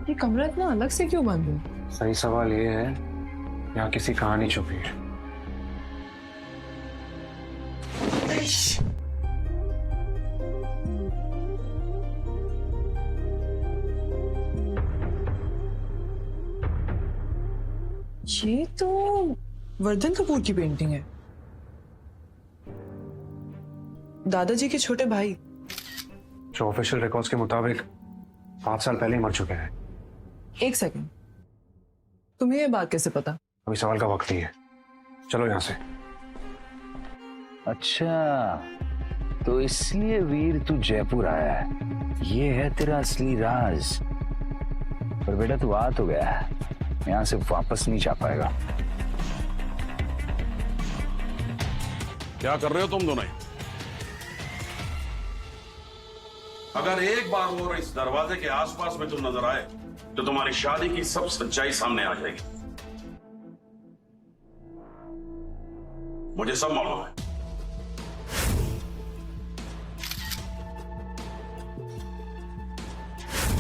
ये कमरा इतना अलग से क्यों बंद है? सही सवाल ये है, यहाँ किसी कहानी छुपी है। ये तो वर्धन कपूर की पेंटिंग है, दादाजी के छोटे भाई। जो ऑफिशियल रिकॉर्ड्स के मुताबिक 5 साल पहले ही मर चुके हैं। एक सेकंड, तुम्हें ये बात कैसे पता? अभी सवाल का वक्त नहीं है, चलो यहाँ से। अच्छा, तो इसलिए वीर तू जयपुर आया है, ये है तेरा असली राज। पर बेटा तू आ तो गया है, यहाँ से वापस नहीं जा पाएगा। क्या कर रहे हो तुम दोनों? अगर एक बार और इस दरवाजे के आसपास में तुम नजर आए तो तुम्हारी शादी की सब सच्चाई सामने आ जाएगी। मुझे सब मालूम है।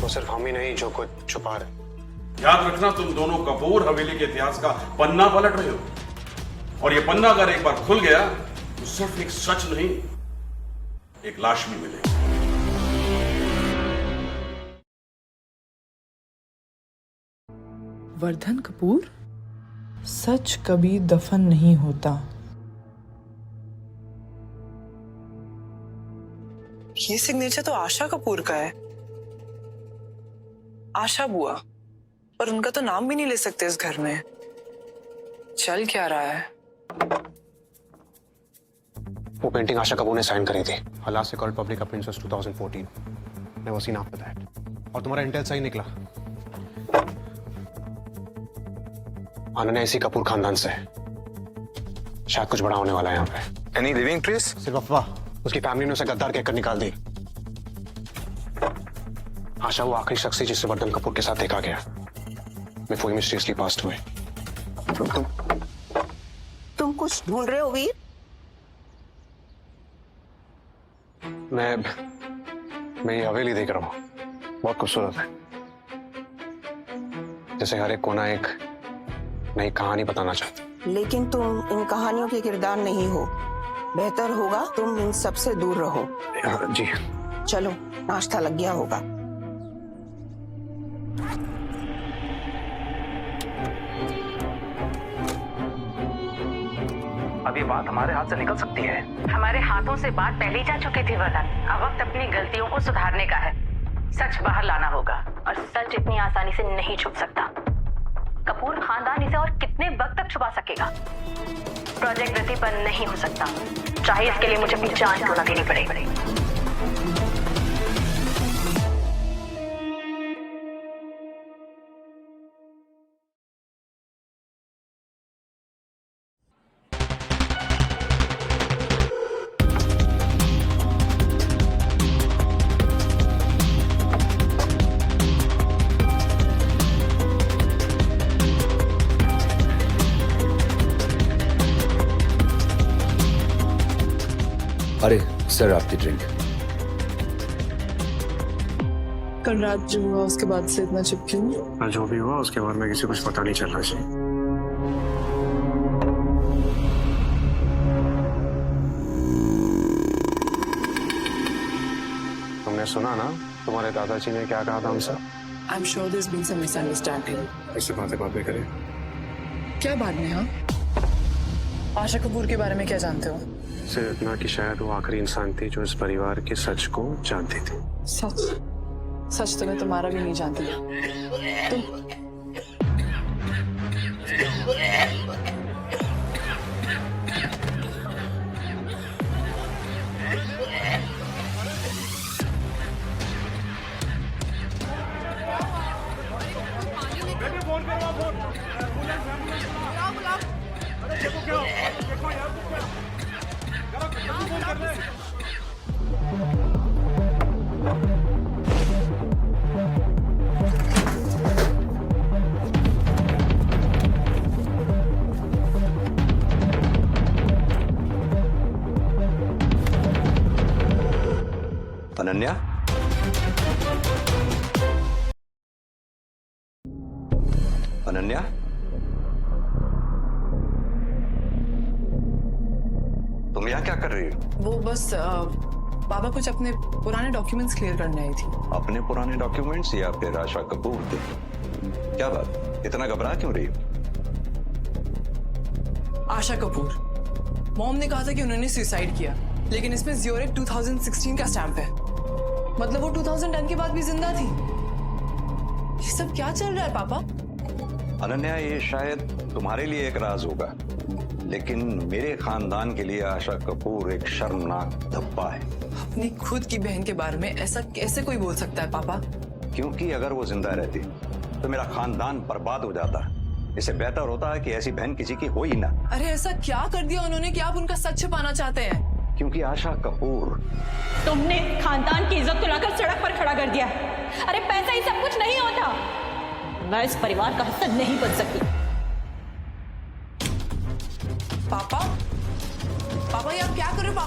तो सिर्फ हम ही नहीं जो कुछ छुपा रहे। याद रखना, तुम दोनों कपूर हवेली के इतिहास का पन्ना पलट रहे हो, और ये पन्ना अगर एक बार खुल गया तो सिर्फ एक सच नहीं, एक लाश भी मिलेगी। वर्धन कपूर, सच कभी दफन नहीं होता। ये सिग्नेचर तो आशा कपूर का है, आशा बुआ, और उनका तो नाम भी नहीं ले सकते इस घर में। चल क्या रहा है? वो पेंटिंग आशा कपूर ने साइन करी थी। Last record public appearance was 2014। Never seen after that. और तुम्हारा इंटेल सही निकला। अनन्या इसी कपूर खानदान से है। शायद कुछ बड़ा होने वाला है यहाँ पे। Any living trace? सिर्फ अफवाह। उसकी फैमिली ने उसे गद्दार कहकर निकाल दी। आशा वो आखिरी शख्स थी जिससे वर्धन कपूर के साथ देखा गया। Before he mysteriously passed away. तुम कुछ ढूंढ रहे हो वीर? मैं ये हवेली देख रहा हूँ, बहुत खूबसूरत है। जैसे हर एक कोना एक नई कहानी बताना चाहता। लेकिन तुम इन कहानियों के किरदार नहीं हो। बेहतर होगा तुम इन सबसे दूर रहो। जी। चलो, नाश्ता लग गया होगा। अब ये बात हमारे हाथ से निकल सकती है। हमारे हाथों से बात पहले ही जा चुकी थी वर्धन। अब वक्त अपनी गलतियों को सुधारने का है। सच बाहर लाना होगा, और सच इतनी आसानी से नहीं छुप सकता। कपूर खानदान इसे और कितने वक्त तक छुपा सकेगा? प्रोजेक्ट गति पर नहीं हो सकता, चाहे इसके लिए मुझे अपनी जान क्यों न देनी पड़े। अरे सर, आपकी ड्रिंक। कल रात जो हुआ उसके बाद से इतना चुप क्यों? जो भी हुआ उसके बाद में किसी कुछ पता नहीं चलना चाहिए। तुमने सुना ना तुम्हारे दादाजी ने क्या कहा था हमसे? I'm sure there's been some misunderstanding. इससे बातें बाद में करें। क्या बाद में? हाँ, आशा कपूर के बारे में क्या जानते हो? सिर्फ इतना कि शायद वो आखिरी इंसान थी जो इस परिवार के सच को जानती थी। सच? सच तो मैं तुम्हारा भी नहीं जानती। तुम अनन्या, अनन्या, तुम यहाँ क्या कर रही हो? वो बस पापा कुछ अपने पुराने डॉक्यूमेंट्स क्लियर करने आई थी। अपने पुराने डॉक्यूमेंट्स या फिर आशा कपूर के? क्या बात, इतना घबरा क्यों रही हो? आशा कपूर, मॉम ने कहा था कि उन्होंने सुसाइड किया, लेकिन इसमें ज़्यूरिख 2016 का स्टैंप है। मतलब वो 2010 के बाद भी जिंदा थी। ये सब क्या चल रहा है पापा? अनन्या, ये शायद तुम्हारे लिए एक राज होगा, लेकिन मेरे खानदान के लिए आशा कपूर एक शर्मनाक धब्बा है। अपनी खुद की बहन के बारे में ऐसा कैसे कोई बोल सकता है पापा? क्योंकि अगर वो जिंदा रहती तो मेरा खानदान बर्बाद हो जाता। इससे बेहतर होता है कि ऐसी बहन किसी की हो ही ना। अरे ऐसा क्या कर दिया उन्होंने कि आप उनका सच छुपाना चाहते हैं? क्योंकि आशा कपूर, तुमने खानदान की इज्जत को लाकर सड़क पर खड़ा कर दिया है। अरे पैसा ही सब कुछ नहीं होता। मैं इस परिवार का हिस्सा नहीं बन सकती। पापा, पापा ये आप क्या कर रहे हो?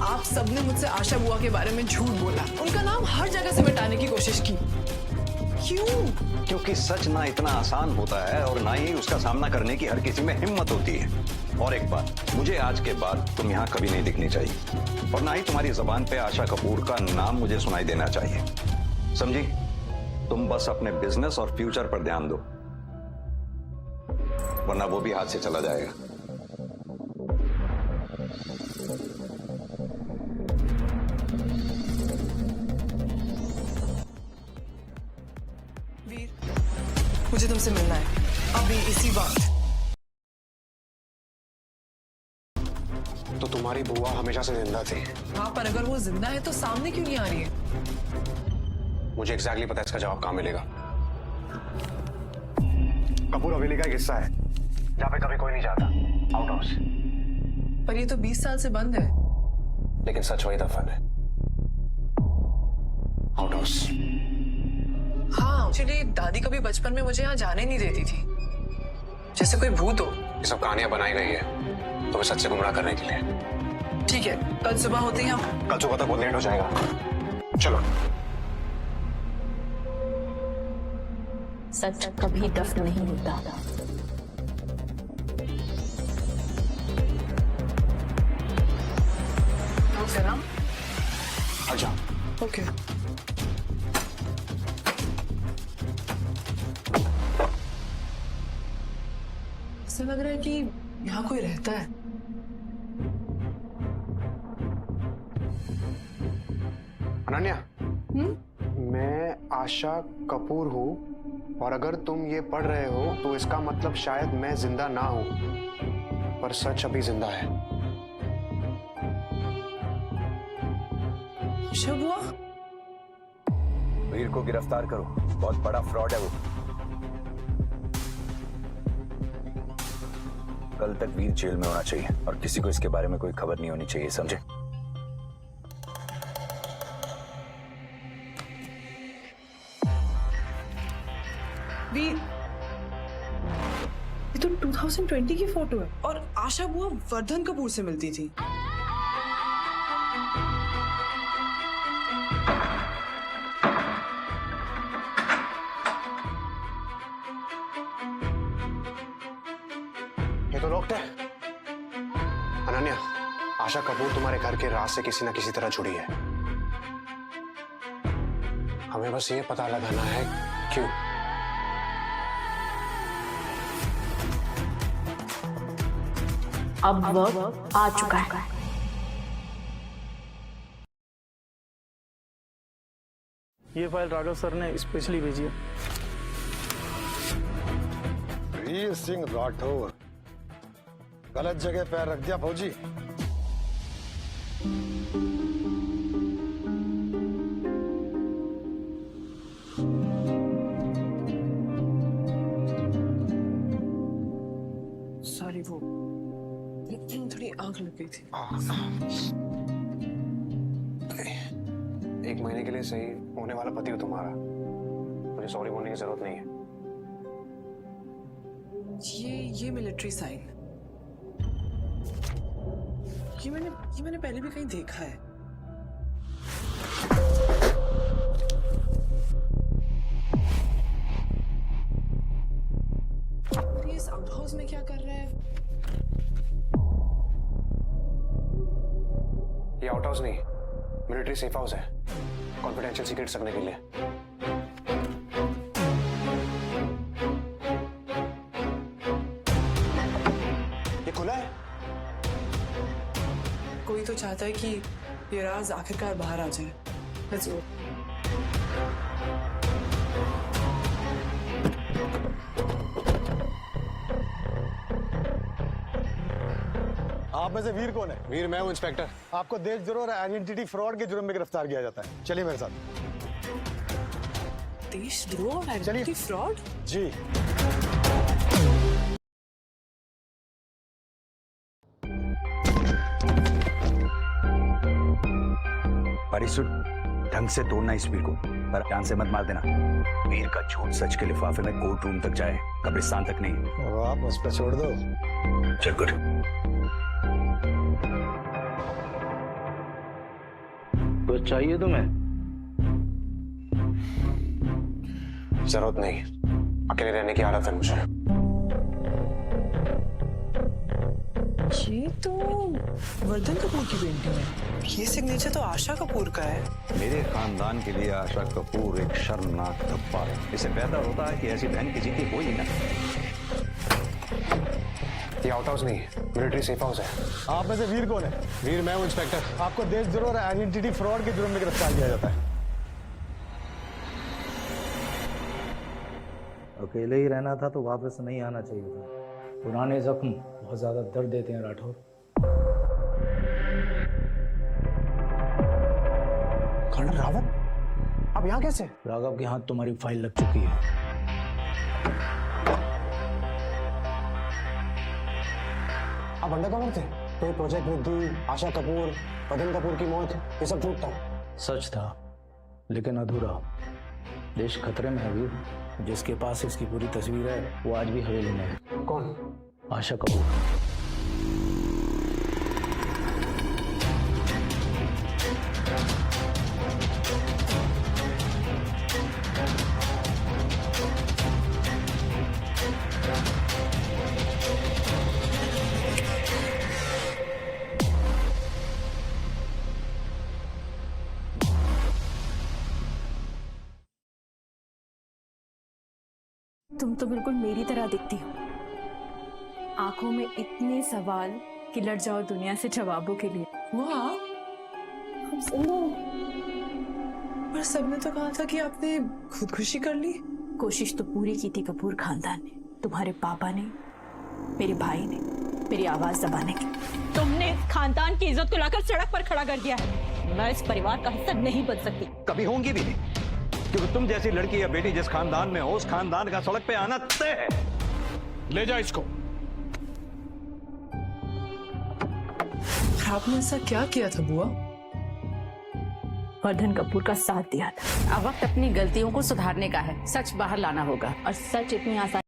आप सबने मुझसे आशा बुआ के बारे में झूठ बोला, उनका नाम हर जगह से मिटाने की कोशिश की। क्यों? क्योंकि सच ना इतना आसान होता है और ना ही उसका सामना करने की हर किसी में हिम्मत होती है। और एक बात, मुझे आज के बाद तुम यहाँ कभी नहीं दिखनी चाहिए और ना ही तुम्हारी जबान पे आशा कपूर का नाम मुझे सुनाई देना चाहिए, समझी? तुम बस अपने बिजनेस और फ्यूचर पर ध्यान दो, वरना वो भी हाथ से चला जाएगा। वीर, मुझे तुमसे मिलना है अभी इसी वक्त। तो तुम्हारी बुआ हमेशा से जिंदा थी? हाँ, पर अगर वो जिंदा है तो सामने क्यों नहीं आ रही है? मुझे एग्जैक्टली पता है इसका जवाब कहाँ मिलेगा। कपूर हवेली का एक हिस्सा है जहाँ पे कभी कोई नहीं जाता, आउट हाउस। पर ये तो 20 साल से बंद है। लेकिन सच वही दफन है, आउट हाउस। हाँ, एक्चुअली दादी कभी बचपन में मुझे यहाँ जाने नहीं देती थी, जैसे कोई भूत हो। ये सब कहानियां बनाई गई है तुम्हें सच से गुमराह करने के लिए। ठीक है, कल सुबह होते हैं हम। कल सुबह तक बहुत लेट हो जाएगा, चलो। सच कभी दफ्न नहीं होता। ओके ना? अच्छा, ओके। ऐसा लग रहा है कि यहाँ कोई रहता है। अनन्या, मैं आशा कपूर हूँ और अगर तुम ये पढ़ रहे हो तो इसका मतलब शायद मैं जिंदा ना हूं, पर सच अभी जिंदा है। आशा बुआ? वीर को गिरफ्तार करो, बहुत बड़ा फ्रॉड है वो। कल तक वीर जेल में होना चाहिए और किसी को इसके बारे में कोई खबर नहीं होनी चाहिए, समझे? वीर, ये तो 2020 की फोटो है और आशा बुआ वर्धन कपूर से मिलती थी। ये तो लॉक्ड है। अनन्या, आशा कपूर तुम्हारे घर के राज से किसी न किसी तरह जुड़ी है। हमें बस ये पता लगाना है क्यों। अब वक्त आ चुका है। ये फाइल राघव सर ने स्पेशली भेजी है। वीर सिंह राठौर, गलत जगह पैर रख दिया फौजी। सॉरी, वो थोड़ी आग लग गई थी। एक महीने के लिए सही होने वाला पति हो तुम्हारा, मुझे सॉरी बोलने की जरूरत नहीं है। ये मिलिट्री साइन। ये मैंने पहले भी कहीं देखा है। ये इस आउट हाउस में क्या कर रहा है? ये आउट हाउस नहीं, मिलिट्री सेफ हाउस है, कॉन्फिडेंशियल सीक्रेट्स रखने के लिए। ये खुला है। कोई तो चाहता है कि ये राज आखिरकार बाहर आ जाए। Let's go. आप में से वीर कौन है? वीर मैं हूं इंस्पेक्टर। आपको देशद्रोह और आइडेंटिटी फ्रॉड के जुर्म में गिरफ्तार किया जाता है। चलिए मेरे साथ। देशद्रोह और आइडेंटिटी फ्रॉड? जी। परिसुट ढंग से तोड़ना इस वीर को, पर ध्यान से मत मार देना। वीर का झूठ सच के लिफाफे में कोर्ट रूम तक जाए, कब्रिस्तान तक नहीं। अब आप उस पर छोड़ दो। चल गुड। कुछ चाहिए तुम्हें? जरूरत नहीं, अकेले रहने की आदत है मुझे। ये तो वर्धन कपूर की पेंटिंग है। ये सिग्नेचर तो आशा कपूर का है। मेरे खानदान के लिए आशा कपूर एक शर्मनाक धब्बा है। इससे बेहतर होता है कि ऐसी बहन किसी की हो ही ना। ये आउट हाउस नहीं, मिलिट्री सेफ हाउस है। आप में से वीर कौन है? वीर मैं हूं इंस्पेक्टर। आपको देशद्रोह और आइडेंटिटी फ्रॉड के जुर्म में गिरफ्तार किया जाता है। अकेले ही रहना था तो वापस नहीं आना चाहिए था। पुराने जख्म बहुत ज्यादा दर्द देते हैं राठौर। कर्नल रावत, आप यहाँ कैसे? राघव के हाथ तुम्हारी फाइल लग चुकी है। आप अंडरकवर थे? तो ये प्रोजेक्ट विद्यु, आशा कपूर, वर्धन कपूर की मौत, ये सब झूठ था। सच था लेकिन अधूरा। देश खतरे में है वीर। जिसके पास इसकी पूरी तस्वीर है वो आज भी हवेली में है। कौन? आशा कपूर। तुम तो बिल्कुल मेरी तरह दिखती हो। आंखों में इतने सवाल कि लड़ जाओ दुनिया से जवाबों के लिए। वाह, पर सबने तो कहा था कि आपने खुदकुशी कर ली। कोशिश तो पूरी की थी कपूर खानदान ने, तुम्हारे पापा ने, मेरे भाई ने, मेरी आवाज दबाने की। तुमने खानदान की इज्जत को लाकर सड़क पर खड़ा कर दिया है। मैं इस परिवार का हिस्सा नहीं बन सकती। कभी होंगी भी नहीं, क्योंकि तुम जैसी लड़की या बेटी जिस खानदान में हो, उस खानदान का सड़क पे आना तय है। ले जा इसको। आपने ऐसा क्या किया था बुआ? वर्धन कपूर का साथ दिया था। अब वक्त अपनी गलतियों को सुधारने का है। सच बाहर लाना होगा, और सच इतनी आसान